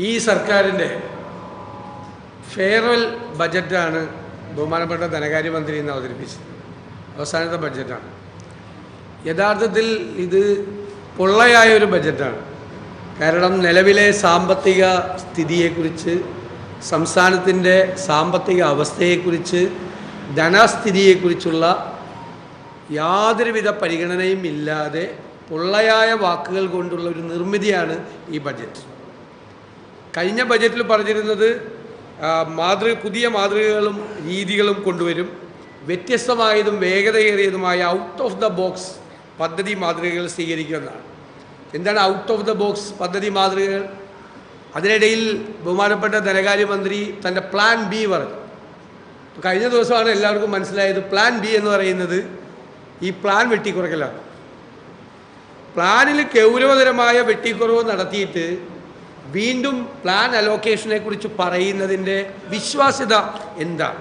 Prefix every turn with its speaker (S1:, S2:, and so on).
S1: ഈ സർക്കാരിൻ്റെ ഫെയർവെൽ ബജറ്റാണ് ബഹുമാനപ്പെട്ട ധനകാര്യമന്ത്രി ഇന്ന് അവതരിപ്പിച്ചത്. അവസാനത്തെ ബഡ്ജറ്റാണ്. യഥാർത്ഥത്തിൽ ഇത് പൊള്ളയായ ഒരു ബഡ്ജറ്റാണ്. കാരണം നിലവിലെ സാമ്പത്തിക സ്ഥിതിയെക്കുറിച്ച്, സംസ്ഥാനത്തിൻ്റെ സാമ്പത്തിക അവസ്ഥയെക്കുറിച്ച്, ധനസ്ഥിതിയെക്കുറിച്ചുള്ള യാതൊരുവിധ പരിഗണനയും ഇല്ലാതെ പൊള്ളയായ വാക്കുകൾ കൊണ്ടുള്ള ഒരു നിർമ്മിതിയാണ് ഈ ബഡ്ജറ്റ്. കഴിഞ്ഞ ബഡ്ജറ്റിൽ പറഞ്ഞിരുന്നത് പുതിയ മാതൃകകളും രീതികളും കൊണ്ടുവരും, വ്യത്യസ്തമായതും വേഗതയേറിയതുമായ ഔട്ട് ഓഫ് ദ ബോക്സ് പദ്ധതി മാതൃകകൾ സ്വീകരിക്കുമെന്നാണ്. എന്താണ് ഔട്ട് ഓഫ് ദ ബോക്സ് പദ്ധതി മാതൃകകൾ? അതിനിടയിൽ ബഹുമാനപ്പെട്ട ധനകാര്യമന്ത്രി തൻ്റെ പ്ലാൻ ബി പറഞ്ഞു. കഴിഞ്ഞ ദിവസമാണ് എല്ലാവർക്കും മനസ്സിലായത് പ്ലാൻ ബി എന്ന് പറയുന്നത് ഈ പ്ലാൻ വെട്ടിക്കുറയ്ക്കലാണ്. പ്ലാനിൽ ഗൗരവതരമായ വെട്ടിക്കുറവ് നടത്തിയിട്ട് വീണ്ടും പ്ലാൻ അലോക്കേഷനെ കുറിച്ച് പറയുന്നതിൻ്റെ വിശ്വാസ്യത എന്താണ്?